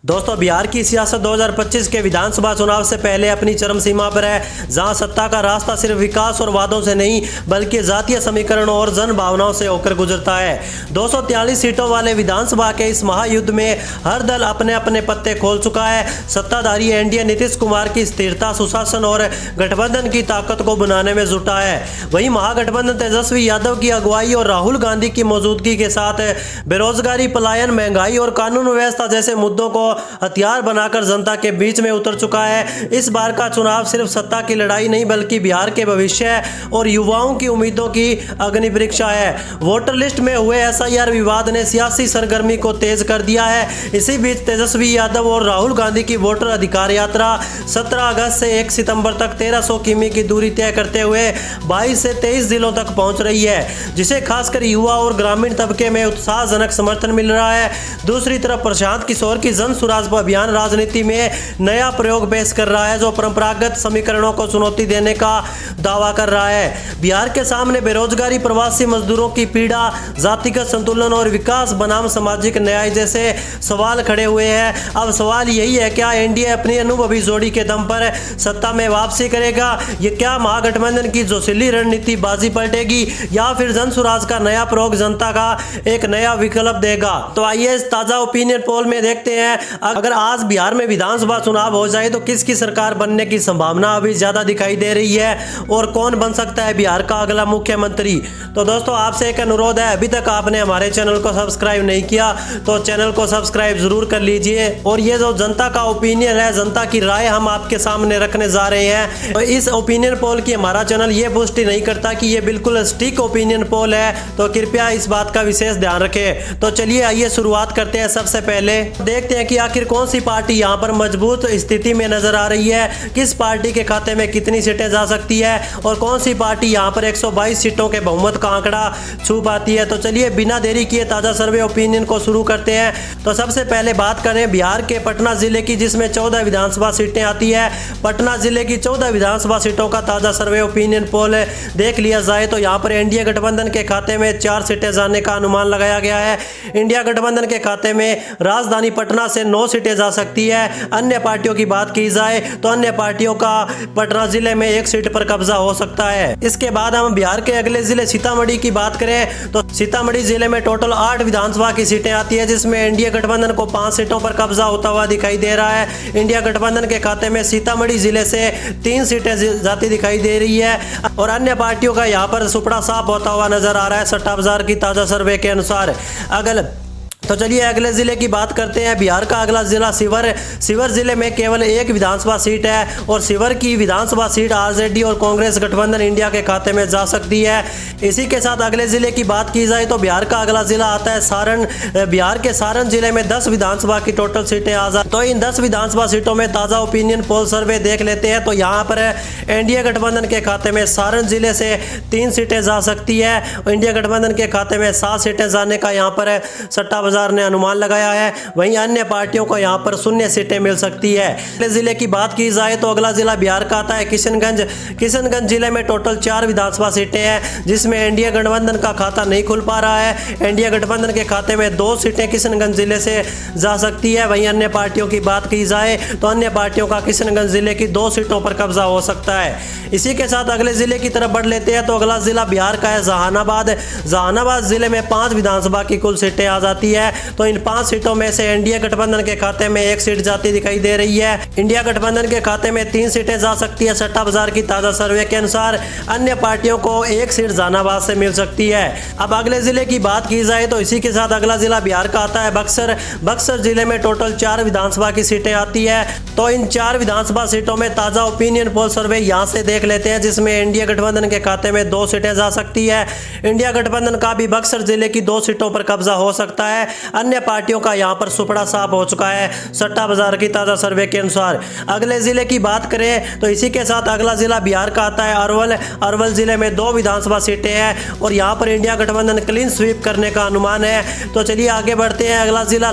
दोस्तों, बिहार की सियासत 2025 के विधानसभा चुनाव से पहले अपनी चरम सीमा पर है, जहां सत्ता का रास्ता सिर्फ विकास और वादों से नहीं बल्कि जातीय समीकरणों और जन भावनाओं से होकर गुजरता है। 243 सीटों वाले विधानसभा के इस महायुद्ध में हर दल अपने अपने पत्ते खोल चुका है। सत्ताधारी एनडीए नीतीश कुमार की स्थिरता, सुशासन और गठबंधन की ताकत को बनाने में जुटा है। वहीं महागठबंधन तेजस्वी यादव की अगुवाई और राहुल गांधी की मौजूदगी के साथ बेरोजगारी, पलायन, महंगाई और कानून व्यवस्था जैसे मुद्दों को हथियार बनाकर जनता के बीच में उतर चुका है। इस बार का चुनाव सिर्फ सत्ता की लड़ाई नहीं बल्कि बिहार के भविष्य और युवाओं की उम्मीदों की अग्नि परीक्षा है। वोटर लिस्ट में हुए एसआईआर विवाद ने सियासी सरगर्मी को तेज कर दिया है। इसी बीच तेजस्वी यादव और राहुल गांधी की वोटर अधिकार यात्रा 17 अगस्त से 1 सितंबर तक 1300 किमी की दूरी तय करते हुए 22 से 23 जिलों तक पहुंच रही है, जिसे खासकर युवा और ग्रामीण तबके में उत्साहजनक समर्थन मिल रहा है। दूसरी तरफ प्रशांत किशोर की जन स्वराज अभियान राजनीति में नया प्रयोग पेश कर रहा है, जो परंपरागत समीकरणों को चुनौती देने का दावा कर रहा है। बिहार के सामने बेरोजगारी, प्रवासी मजदूरों की पीड़ा, जातिगत संतुलन और विकास बनाम सामाजिक न्याय जैसे सवाल खड़े हुए हैं। अब सवाल यही है, क्या एनडीए अपनी अनुभवी जोड़ी के दम पर सत्ता में वापसी करेगा? ये क्या महागठबंधन की जोशीली रणनीति बाजी पलटेगी या फिर जन स्वराज का नया प्रयोग जनता का एक नया विकल्प देगा? तो आइए इस ताजा ओपिनियन पोल में देखते हैं, अगर आज बिहार में विधानसभा चुनाव हो जाए तो किसकी सरकार बनने की संभावना अभी ज्यादा दिखाई दे रही है और कौन बन सकता है बिहार का अगला मुख्यमंत्री। तो दोस्तों, आपसे एक अनुरोध है, अभी तक आपने हमारे चैनल को सब्सक्राइब नहीं किया तो चैनल को सब्सक्राइब जरूर कर लीजिए। और ये जो जनता का ओपिनियन है, जनता की राय हम आपके सामने रखने जा रहे हैं। तो इस ओपिनियन पोल की हमारा चैनल ये पुष्टि नहीं करता कि ये बिल्कुल सटीक ओपिनियन पोल है, तो कृपया इस बात का विशेष ध्यान रखें। तो चलिए आइए शुरुआत करते हैं। सबसे पहले देखते हैं कि आखिर कौन सी पार्टी यहां पर मजबूत स्थिति में नजर आ रही है, किस पार्टी के खाते में कितनी सीटें जा सकती है और कौन सी पार्टी यहां पर 122 सीटों के बहुमत का आंकड़ा छू पाती है। तो चलिए बिना देरी किए ताजा सर्वे ओपिनियन को शुरू करते हैं। तो सबसे पहले बात करें बिहार के पटना जिले की, जिसमें 14 विधानसभा सीटें आती है। पटना जिले की 14 विधानसभा सीटों का ताजा सर्वे ओपिनियन पोल देख लिया जाए तो यहाँ पर एनडीए गठबंधन के खाते में 4 सीटें जाने का अनुमान लगाया गया है। इंडिया गठबंधन के खाते में राजधानी पटना से 9 सीटें जा सकती है। अन्य पार्टियों की बात की जाए तो अन्य पार्टियों का पटना जिले में 1 सीट पर कब्जा हो सकता है। इसके बाद हम बिहार के अगले जिले सीतामढ़ी की बात करें तो सीतामढ़ी जिले में टोटल 8 विधानसभा की सीटें आती है, जिसमें एनडीए गठबंधन को 5 सीटों पर कब्जा होता हुआ दिखाई दे रहा है। इंडिया गठबंधन के खाते में सीतामढ़ी जिले से 3 सीटें जाती दिखाई दे रही है और अन्य पार्टियों का यहाँ पर सुपड़ा साफ होता हुआ नजर आ रहा है सट्टा बाजार की ताजा सर्वे के अनुसार। तो चलिए अगले जिले की बात करते हैं। बिहार का अगला जिला शिवर जिले में केवल 1 विधानसभा सीट है और शिवर की विधानसभा सीट आरजेडी और कांग्रेस गठबंधन इंडिया के खाते में जा सकती है। इसी के साथ अगले जिले की बात की जाए तो बिहार का अगला जिला आता है सारण। बिहार के सारण जिले में 10 विधानसभा की टोटल सीटें आजाद। तो इन 10 विधानसभा सीटों में ताजा ओपिनियन पोल सर्वे देख लेते हैं। तो यहाँ पर एनडीए गठबंधन के खाते में सारण जिले से 3 सीटें जा सकती है और इंडिया गठबंधन के खाते में 7 सीटें जाने का यहाँ पर सट्टा ने अनुमान लगाया है। वहीं अन्य पार्टियों को यहां पर 0 सीटें मिल सकती है। अगले जिले की बात की जाए तो अगला जिला बिहार का आता है किशनगंज जिले में टोटल 4 विधानसभा सीटें हैं, जिसमें एनडीए गठबंधन का खाता नहीं खुल पा रहा है। एनडीए गठबंधन के खाते में 2 सीटें किशनगंज जिले से जा सकती है। वहीं अन्य पार्टियों की बात की जाए तो अन्य पार्टियों का किशनगंज जिले की 2 सीटों पर कब्जा हो सकता है। इसी के साथ अगले जिले की तरफ बढ़ लेते हैं। तो अगला जिला बिहार का है जहानाबाद जिले में 5 विधानसभा की कुल सीटें आ जाती है। तो इन 5 सीटों में से एनडीए गठबंधन के खाते में 1 सीट जाती दिखाई दे रही है। इंडिया गठबंधन के खाते में 3 सीटें जा सकती है सट्टा बाजार की ताजा सर्वे के अनुसार। अन्य पार्टियों को 1 सीट जहानाबाद से मिल सकती है। अब अगले जिले की बात की जाए तो इसी के साथ अगला जिला बिहार का आता है बक्सर जिले में टोटल 4 विधानसभा की सीटें आती है। तो इन 4 विधानसभा सीटों में ताजा ओपिनियन पोल सर्वे यहाँ से देख लेते हैं, जिसमें एनडीए गठबंधन के खाते में 2 सीटें जा सकती है। इंडिया गठबंधन का भी बक्सर जिले की 2 सीटों पर कब्जा हो सकता है। अन्य पार्टियों का यहां पर सुपड़ा साफ हो चुका है सट्टा बाजार की ताजा सर्वे के अनुसार। अगले जिले की बात करें तो इसी के साथ अगला जिला बिहार का आता है अरवल जिले में 2 विधानसभा सीटें हैं और यहां पर इंडिया गठबंधन क्लीन स्वीप करने का अनुमान है। तो चलिए आगे बढ़ते हैं। अगला जिला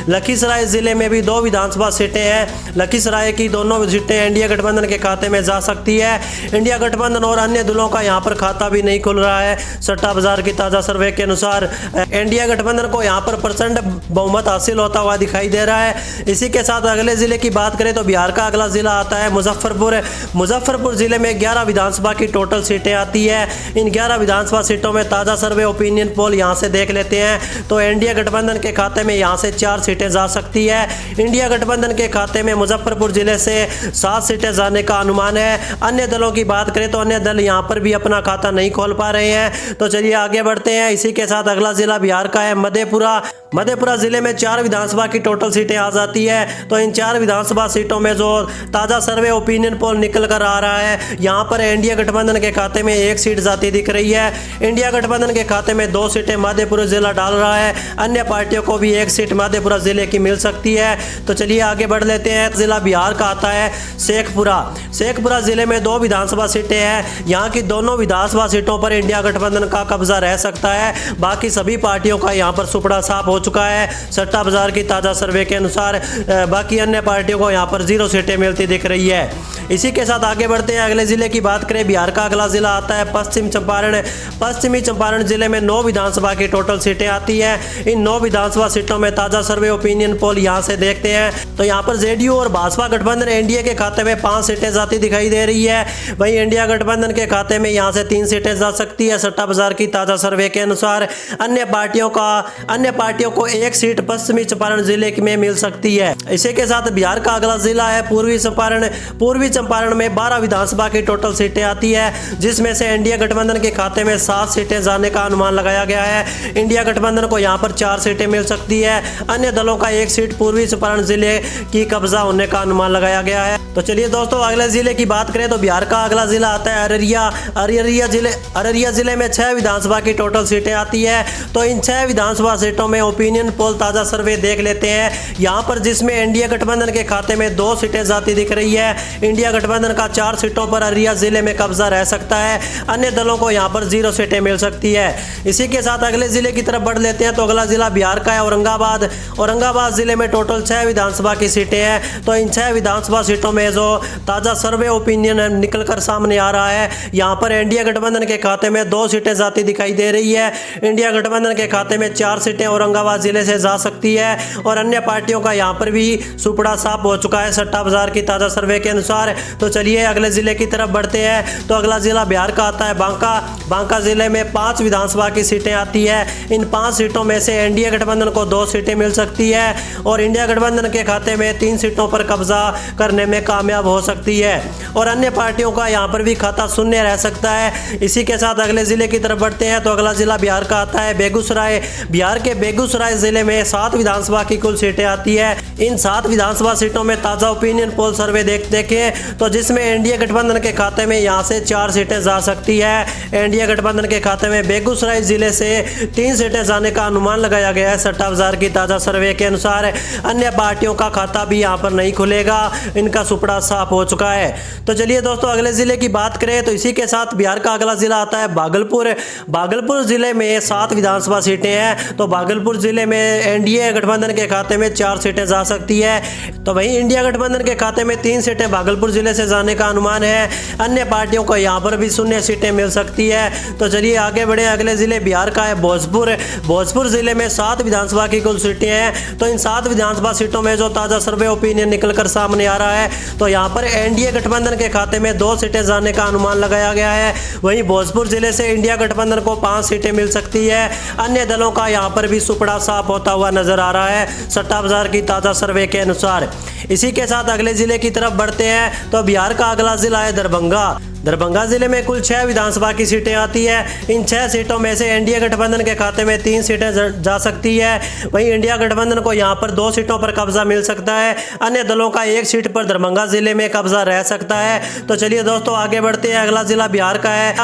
लखीसराय जिले में भी 2 विधानसभा सीटें हैं। लखीसराय की दोनों सीटें एनडीए गठबंधन के खाते में जा सकती है। इंडिया गठबंधन और अन्य दलों का यहां पर खाता भी नहीं खुल रहा है सट्टा बाजार की ताजा सर्वे के अनुसार। एनडीए गठबंधन को यहाँ पर प्रचंड बहुमत हासिल होता हुआ दिखाई दे रहा है। इसी के साथ अगले जिले की बात करें तो बिहार का अगला जिला आता है मुजफ्फरपुर। मुजफ्फरपुर जिले में 11 विधानसभा की टोटल सीटें आती है। इन 11 विधानसभा सीटों में ताज़ा सर्वे ओपिनियन पोल यहाँ से देख लेते हैं तो एनडीए गठबंधन के खाते में यहाँ से 4 सीटें जा सकती है। इंडिया गठबंधन के खाते में मुजफ्फरपुर जिले से 7 सीटें जाने का अनुमान है। अन्य दलों की बात करें तो अन्य दल यहाँ पर भी अपना खाता नहीं खोल पा रहे हैं। तो चलिए आगे बढ़ते हैं। इसी के साथ अगला जिला बिहार का है मधेपुरा। मधेपुरा जिले में 4 विधानसभा की टोटल सीटें आ जाती है। तो इन 4 विधानसभा सीटों में जो ताज़ा सर्वे ओपिनियन पोल निकल कर आ रहा है, यहाँ पर एनडीए गठबंधन के खाते में 1 सीट जाती दिख रही है। इंडिया गठबंधन के खाते में 2 सीटें मधेपुरा जिला डाल रहा है। अन्य पार्टियों को भी 1 सीट मधेपुरा जिले की मिल सकती है। तो चलिए आगे बढ़ लेते हैं। जिला बिहार का आता है शेखपुरा। शेखपुरा जिले में 2 विधानसभा सीटें हैं। यहाँ की दोनों विधानसभा सीटों पर इंडिया गठबंधन का कब्जा रह सकता है। बाकी सभी पार्टियों का यहाँ पर सुपड़ा साफ हो चुका है। सट्टा बाजार की ताज़ा सर्वे के अनुसार बाकी अन्य पार्टियों को यहाँ पर 0 सीटें मिलती दिख रही है। इसी के साथ आगे बढ़ते हैं। अगले जिले की बात करें, बिहार का अगला जिला आता है पश्चिम चंपारण। पश्चिमी चंपारण जिले में 9 विधानसभा की टोटल सीटें आती हैं। इन 9 विधानसभा सीटों में ताज़ा सर्वे ओपिनियन पोल यहाँ से देखते हैं तो यहाँ पर जेडीयू और भाजपा गठबंधन एनडीए के खाते में 5 सीटें जाती दिखाई दे रही है। वहीं इंडिया गठबंधन के खाते में यहाँ से 3 सीटें जा सकती है सट्टा बाजार की ताज़ा सर्वे के अनुसार। अन्य पार्टियों को 1 सीट पश्चिमी चंपारण जिले में मिल सकती है। इसी के साथ बिहार का अगला जिला है पूर्वी चंपारण। पूर्वी चंपारण में 12 विधानसभा की टोटल सीटें आती है, जिसमें से एनडीए गठबंधन के खाते में 7 सीटें जाने का अनुमान लगाया गया है। इंडिया गठबंधन को यहाँ पर 4 सीटें मिल सकती है। अन्य दलों का 1 सीट पूर्वी चंपारण जिले की कब्जा होने का अनुमान लगाया गया है। तो चलिए दोस्तों अगले जिले की बात करें तो बिहार का अगला जिला आता है अररिया। अररिया जिले में 6 विधानसभा की टोटल सीटें आती है। तो इन 6 विधानसभा सीटों में ओपिनियन पोल ताज़ा सर्वे देख लेते हैं। यहाँ पर जिसमें एनडीए गठबंधन के खाते में 2 सीटें जाती दिख रही है। इंडिया गठबंधन का 4 सीटों पर अररिया जिले में कब्जा रह सकता है। अन्य दलों को यहाँ पर 0 सीटें मिल सकती है। इसी के साथ अगले जिले की तरफ बढ़ लेते हैं तो अगला जिला बिहार का है औरंगाबाद। औरंगाबाद जिले में टोटल 6 विधानसभा की सीटें हैं। तो इन 6 विधानसभा सीटों में जो ताज़ा सर्वे ओपिनियन निकल कर सामने आ रहा है, यहाँ पर एनडीए गठबंधन के खाते में 2 सीटें जाती दिखाई दे रही है। इंडिया गठबंधन के खाते में 4 सीटें औरंगाबाद जिले से जा सकती है और अन्य पार्टियों का यहाँ पर भी सुपड़ा साफ हो चुका है सट्टा बाजार की ताज़ा सर्वे के अनुसार। तो चलिए अगले जिले की तरफ बढ़ते हैं। तो अगला जिला बिहार का आता है बांका। बांका जिले में 5 विधानसभा की सीटें आती है। इन 5 सीटों में से एनडीए गठबंधन को 2 सीटें मिल सकती है और इंडिया गठबंधन के खाते में 3 सीटों पर कब्जा करने में कामयाब हो सकती है और अन्य पार्टियों का यहाँ पर भी खाता शून्य रह सकता है। इसी के साथ अगले जिले की तरफ बढ़ते हैं तो अगला जिला बिहार का आता है बेगूसराय। बिहार के बेगूसराय जिले में 7 विधानसभा की कुल सीटें आती है। इन 7 विधानसभा सीटों में ताज़ा ओपिनियन पोल सर्वे देखें तो जिसमें एनडीए गठबंधन के खाते में यहाँ से 4 सीटें जा सकती है। एनडीए गठबंधन के खाते में बेगूसराय जिले से 3 सीटें जाने का अनुमान लगाया गया है सट्टा बाजार की ताज़ा सर्वे के अनुसार। अन्य पार्टियों का खाता भी यहाँ पर नहीं खुलेगा, इनका सुपड़ा साफ हो चुका है। तो चलिए दोस्तों अगले जिले की बात करें तो इसी के साथ बिहार का अगला जिला आता है भागलपुर। भागलपुर जिले में 7 विधानसभा सीटें हैं। तो भागलपुर जिले में एनडीए गठबंधन के खाते में 4 सीटें जा सकती है। तो वहीं इंडिया गठबंधन के खाते में 3 सीटें भागलपुर जिले से जाने का अनुमान है। अन्य पार्टियों को यहाँ पर भी 0 सीटें मिल सकती है। तो चलिए आगे बढ़े। अगले जिले बिहार का है भोजपुर। भोजपुर जिले में 7 विधानसभा की कुल सीटें हैं। तो इन 7 विधानसभा सीटों में जो ताज़ा सर्वे ओपिनियन निकल कर सामने आ रहा है तो यहाँ पर एनडीए गठबंधन के खाते में 2 सीटें जाने का अनुमान लगाया गया है। वहीं भोजपुर जिले से इंडिया गठबंधन को 5 सीटें मिल सकती है। अन्य दलों का यहाँ पर भी सुपड़ा साफ होता हुआ नजर आ रहा है सट्टा बाजार की ताज़ा सर्वे के अनुसार। इसी के साथ अगले जिले की तरफ बढ़ते हैं तो बिहार का अगला जिला है दरभंगा। दरभंगा जिले में कुल 6 विधानसभा की सीटें आती है। इन 6 सीटों में से एनडीए गठबंधन के खाते में 3 सीटें जा सकती है। वहीं इंडिया गठबंधन को यहाँ पर 2 सीटों पर कब्जा मिल सकता है। अन्य दलों का 1 सीट पर दरभंगा जिले में कब्जा रह सकता है। तो चलिए दोस्तों आगे बढ़ते हैं। अगला जिला बिहार का है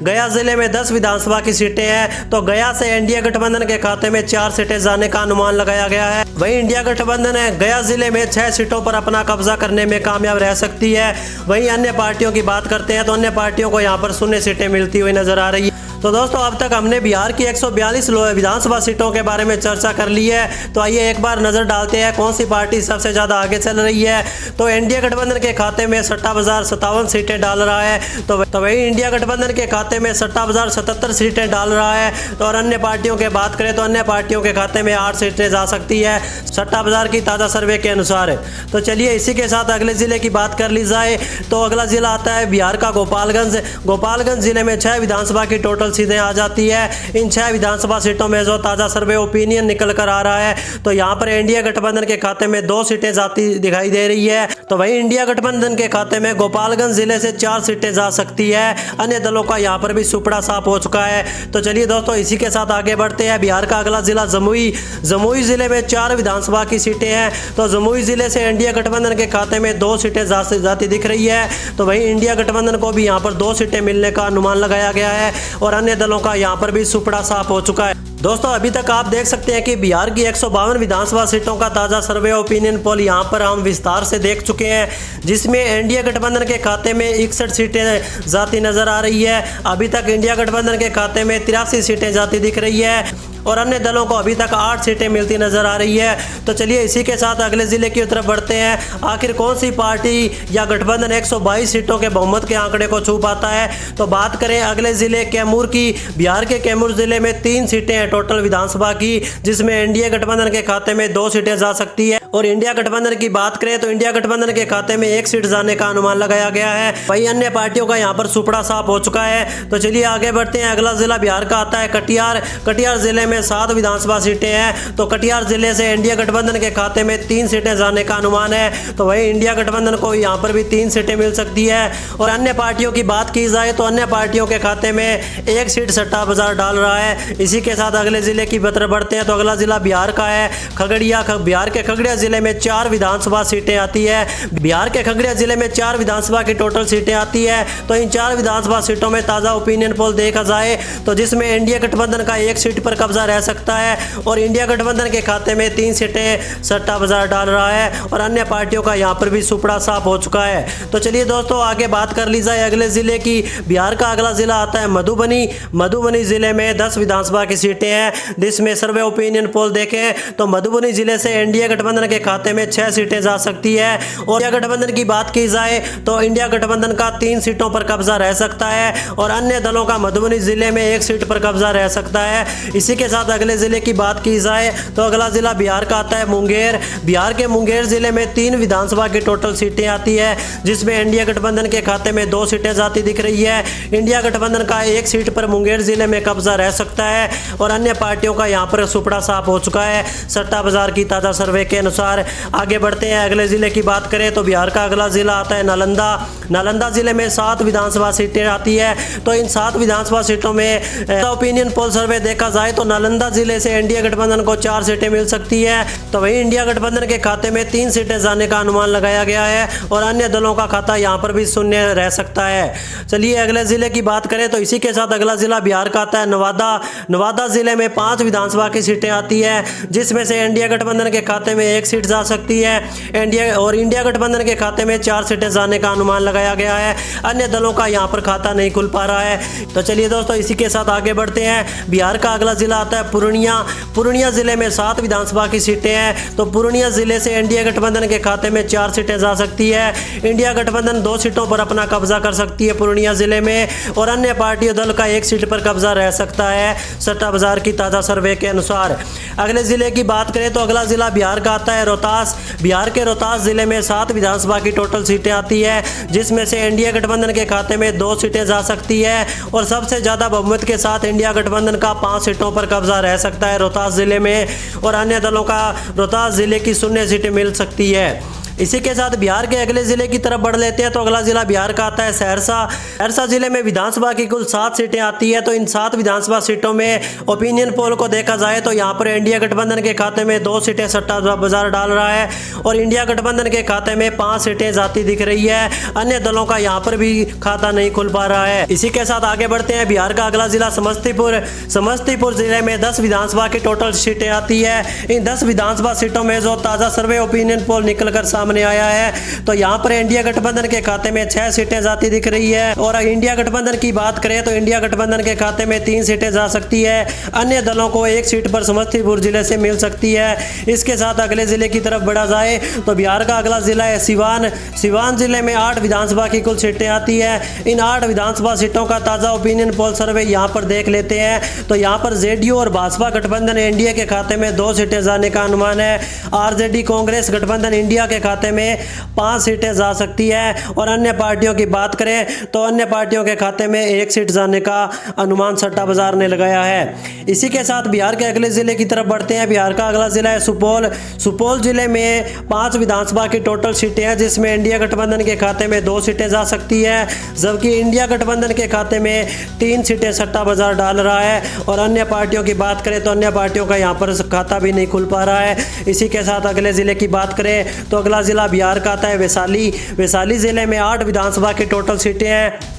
गया जिले में 10 विधानसभा की सीटें हैं। तो गया से एनडीए गठबंधन के खाते में 4 सीटें जाने का अनुमान लगाया गया है। वहीं इंडिया गठबंधन है गया जिले में 6 सीटों पर अपना कब्जा करने में कामयाब रह सकती है। वहीं अन्य पार्टियों की बात करते हैं तो अन्य पार्टियों को यहाँ पर 0 सीटें मिलती हुई नजर आ रही है। तो दोस्तों अब तक हमने बिहार की 142 विधानसभा सीटों के बारे में चर्चा कर ली है। तो आइए एक बार नजर डालते हैं कौन सी पार्टी सबसे ज्यादा आगे चल रही है। तो एनडीए गठबंधन के खाते में 57,057 सीटें डाल रहा है। तो वही इंडिया गठबंधन के खाते में 57,077 सीटें डाल रहा है। तो और अन्य पार्टियों की बात करें तो अन्य पार्टियों के खाते में 8 सीटें जा सकती है 57,000 की ताज़ा सर्वे के अनुसार। तो चलिए इसी के साथ अगले जिले की बात कर ली जाए। तो अगला जिला आता है बिहार का गोपालगंज। गोपालगंज जिले में 6 विधानसभा की टोटल सीटें आ जाती है। इन 6 विधानसभा सीटों में जो ताज़ा सर्वे ओपिनियन निकल कर आ रहा है तो यहाँ पर इंडिया गठबंधन के खाते में 2 सीटें जाती दिखाई दे रही है। तो वहीं इंडिया गठबंधन के खाते में गोपालगंज जिले से 4 सीटें जा सकती है। अन्य दलों का यहाँ पर भी सुपड़ा साफ हो चुका है। तो चलिए दोस्तों इसी के साथ आगे बढ़ते हैं। बिहार का अगला जिला जमुई। जमुई जिले में 4 विधानसभा की सीटें हैं। तो जमुई जिले से इंडिया गठबंधन के खाते में 2 सीटें जाती दिख रही है। तो वहीं इंडिया गठबंधन को भी यहाँ पर 2 सीटें मिलने का अनुमान लगाया गया है और अन्य दलों का यहाँ पर भी सुपड़ा साफ हो चुका है। दोस्तों अभी तक आप देख सकते हैं कि बिहार की 152 विधानसभा सीटों का ताज़ा सर्वे ओपिनियन पोल यहाँ पर हम विस्तार से देख चुके हैं, जिसमें इंडिया गठबंधन के खाते में 61 सीटें जाती नजर आ रही है। अभी तक इंडिया गठबंधन के खाते में 83 सीटें जाती दिख रही है और अन्य दलों को अभी तक 8 सीटें मिलती नजर आ रही है। तो चलिए इसी के साथ अगले जिले की तरफ बढ़ते हैं। आखिर कौन सी पार्टी या गठबंधन 122 सीटों के बहुमत के आंकड़े को छू पाता है। तो बात करें अगले जिले कैमूर की। बिहार के कैमूर जिले में 3 सीटें हैं टोटल विधानसभा की, जिसमें इंडिया गठबंधन के खाते में 2 सीटें जा सकती है और इंडिया गठबंधन की बात करें तो इंडिया गठबंधन के खाते में 1 सीट जाने का अनुमान लगाया गया है। वही अन्य पार्टियों का यहाँ पर सुपड़ा साफ हो चुका है। तो चलिए आगे बढ़ते हैं। अगला जिला बिहार का आता है कटिहार। कटिहार जिले में 7 विधानसभा सीटें हैं। तो कटिहार जिले से इंडिया गठबंधन के खाते में 3 सीटें जाने का अनुमान है। तो वही इंडिया गठबंधन को यहाँ पर भी 3 सीटें मिल सकती है और अन्य पार्टियों की बात की जाए तो अन्य पार्टियों के खाते में 1 सीट सट्टा बाजार डाल रहा है। इसी के साथ अगले जिले की तरफ बढ़ते हैं। तो अगला जिला बिहार का है खगड़िया। बिहार के खगड़िया जिले में 4 विधानसभा सीटें आती है। बिहार के खगड़िया जिले में 4 विधानसभा की टोटल सीटें आती है। तो इन 4 विधानसभा सीटों में ताज़ा ओपिनियन पोल देखा जाए तो जिसमें इंडिया गठबंधन का 1 सीट पर कब्जा रह सकता है और इंडिया गठबंधन के खाते में 3 सीटें सट्टा बाजार डाल रहा है और अन्य पार्टियों का यहाँ पर भी सुपड़ा साफ हो चुका है। तो चलिए दोस्तों आगे बात कर ली जाए अगले जिले की। बिहार का अगला जिला आता है मधुबनी। मधुबनी जिले में 10 विधानसभा की सीटें हैं, जिसमें सर्वे ओपिनियन पोल देखें तो मधुबनी जिले से इंडिया गठबंधन के खाते में 6 सीटें जा सकती है और इंडिया गठबंधन की बात की जाए तो इंडिया गठबंधन का 3 सीटों पर कब्जा रह सकता है और अन्य दलों का मधुबनी जिले में 1 सीट पर कब्जा रह सकता है। इसी के साथ अगले जिले की बात की जाए तो अगला जिला बिहार का आता है मुंगेर। बिहार के मुंगेर जिले में 3 विधानसभा की टोटल सीटें आती है, जिसमें इंडिया गठबंधन के खाते में 2 सीटें जाती दिख रही है। इंडिया गठबंधन का 1 सीट पर मुंगेर जिले में कब्जा रह सकता है और अन्य पार्टियों का यहाँ पर सुपड़ा साफ हो चुका है सट्टा बाजार की ताज़ा सर्वे के अनुसार। आगे बढ़ते हैं। अगले जिले की बात करें तो बिहार का अगला जिला आता है नालंदा। नालंदा जिले में 7 विधानसभा सीटें आती है। तो इन 7 विधानसभा सीटों में ओपिनियन पोल सर्वे देखा जाए तो नालंदा जिले से इंडिया गठबंधन को 4 सीटें मिल सकती है। तो वहीं इंडिया गठबंधन के खाते में 3 सीटें जाने का अनुमान लगाया गया है और अन्य दलों का खाता यहाँ पर भी शून्य रह सकता है। चलिए अगले जिले की बात करें तो इसी के साथ अगला जिला बिहार का आता है नवादा। नवादा जिले में 5 विधानसभा की सीटें आती है, जिसमें से इंडिया गठबंधन के खाते में 1 सीट जा सकती है इंडिया गठबंधन के खाते में 4 सीटें जाने का अनुमान लगाया गया है। अन्य दलों का यहाँ पर खाता नहीं खुल पा रहा है। तो चलिए दोस्तों इसी के साथ आगे बढ़ते हैं। बिहार का अगला जिला आता है पूर्णिया। पूर्णिया जिले में 7 विधानसभा की सीटें हैं। तो पूर्णिया जिले से इंडिया गठबंधन के खाते में 4 सीटें जा सकती है। इंडिया गठबंधन 2 सीटों पर अपना कब्जा कर सकती है पूर्णिया जिले में और अन्य पार्टियों दल का 1 सीट पर कब्जा रह सकता है सट्टा बाजार की ताज़ा सर्वे के अनुसार। अगले जिले की बात करें तो अगला जिला बिहार का आता है रोहतास। बिहार के रोहतास जिले में 7 विधानसभा की टोटल सीटें आती है, जिसमें से इंडिया गठबंधन के खाते में 2 सीटें जा सकती है और सबसे ज़्यादा बहुमत के साथ इंडिया गठबंधन का 5 सीटों पर कब्जा रह सकता है रोहतास जिले में और अन्य दलों का रोहतास जिले की 0 सीटें मिल सकती है। इसी के साथ बिहार के अगले जिले की तरफ बढ़ लेते हैं। तो अगला जिला बिहार का आता है सहरसा। सहरसा जिले में विधानसभा की कुल 7 सीटें आती है। तो इन 7 विधानसभा सीटों में ओपिनियन पोल को देखा जाए तो यहाँ पर इंडिया गठबंधन के खाते में 2 सीटें सट्टा बाजार डाल रहा है और इंडिया गठबंधन के खाते में 5 सीटें जाती दिख रही है। अन्य दलों का यहाँ पर भी खाता नहीं खुल पा रहा है। इसी के साथ आगे बढ़ते हैं। बिहार का अगला जिला समस्तीपुर। समस्तीपुर जिले में 10 विधानसभा की टोटल सीटें आती है। इन 10 विधानसभा सीटों में जो ताज़ा सर्वे ओपिनियन पोल निकल कर सामने आया है। तो यहाँ पर इंडिया गठबंधन के खाते में 6 सीटें जाती दिख रही है और इंडिया गठबंधन की बात करें तो इंडिया गठबंधन के खाते में 3 सीटें जा सकती है। अन्य दलों को 1 सीट पर समस्तीपुर जिले से मिल सकती है। इसके साथ अगले जिले की तरफ बढ़ा जाए तो बिहार का अगला जिला है सिवान। सिवान जिले में 8 विधानसभा की कुल सीटें आती है। इन 8 विधानसभा सीटों का ताजा ओपिनियन पोल सर्वे यहाँ पर देख लेते हैं। तो यहाँ पर जेडीयू और भाजपा गठबंधन इंडिया के खाते में 2 सीटें जाने का अनुमान है। आरजेडी कांग्रेस गठबंधन इंडिया के खाते में 5 सीटें जा सकती है और अन्य पार्टियों की बात करें तो अन्य पार्टियों के खाते में 1 सीट जाने का अनुमान सट्टा बाजार ने लगाया है। इसी के साथ बिहार के अगले जिले की तरफ बढ़ते हैं। बिहार का अगला जिला है सुपौल। सुपौल जिले में 5 विधानसभा की टोटल सीटें हैं जिसमें इंडिया गठबंधन के खाते में 2 सीटें जा सकती है, जबकि इंडिया गठबंधन के खाते में 3 सीटें सट्टा बाजार डाल रहा है। और अन्य पार्टियों की बात करें तो अन्य पार्टियों का यहाँ पर खाता भी नहीं खुल पा रहा है। इसी के साथ अगले जिले की बात करें तो अगला जिला बिहार का आता है वैशाली। वैशाली जिले में 8 विधानसभा की टोटल सीटें हैं।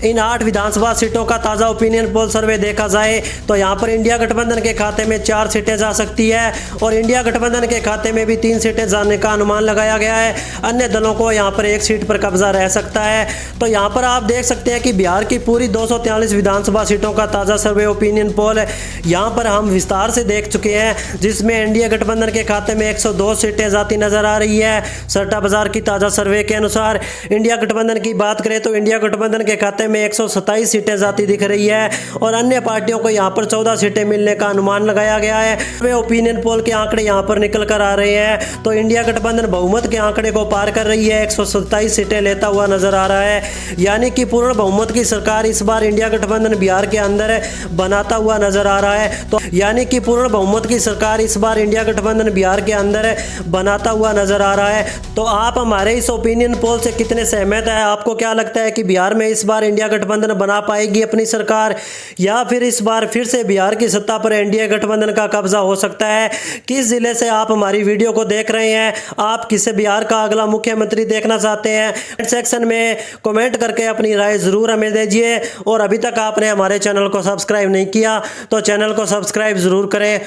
इन 8 विधानसभा सीटों का ताज़ा ओपिनियन पोल सर्वे देखा जाए तो यहाँ पर इंडिया गठबंधन के खाते में 4 सीटें जा सकती है और इंडिया गठबंधन के खाते में भी 3 सीटें जाने का अनुमान लगाया गया है। अन्य दलों को यहाँ पर 1 सीट पर कब्जा रह सकता है। तो यहाँ पर आप देख सकते हैं कि बिहार की पूरी 243 विधानसभा सीटों का ताज़ा सर्वे ओपिनियन पोल यहाँ पर हम विस्तार से देख चुके हैं, जिसमें इंडिया गठबंधन के खाते में 102 सीटें जाती नजर आ रही है सट्टा बाजार की ताज़ा सर्वे के अनुसार। इंडिया गठबंधन की बात करें तो इंडिया गठबंधन के खाते में 127 सीटें जाती दिख रही है और अन्य पार्टियों को यहां पर 14 सीटें मिलने का अनुमान लगाया गया है। वे ओपिनियन पोल के आंकड़े यहां पर निकल कर आ रहे हैं तो इंडिया गठबंधन बहुमत के आंकड़े को पार कर रही है, 127 सीटें लेता हुआ नजर आ रहा है। यानी कि पूर्ण बहुमत की सरकार इस बार इंडिया गठबंधन बिहार के अंदर बनाता हुआ नजर आ रहा है। तो यानी कि पूर्ण बहुमत की सरकार इस बार इंडिया गठबंधन बिहार के अंदर बनाता हुआ नजर आ रहा है। तो आप हमारे इस ओपिनियन पोल से कितने सहमत है? आपको क्या लगता है कि बिहार में इस बार इंडिया गठबंधन बना पाएगी अपनी सरकार, या फिर इस बार फिर से बिहार की सत्ता पर एनडीए गठबंधन का कब्जा हो सकता है? किस जिले से आप हमारी वीडियो को देख रहे हैं? आप किसे बिहार का अगला मुख्यमंत्री देखना चाहते हैं? कमेंट सेक्शन में कमेंट करके अपनी राय जरूर हमें दीजिए। और अभी तक आपने हमारे चैनल को सब्सक्राइब नहीं किया तो चैनल को सब्सक्राइब जरूर करें।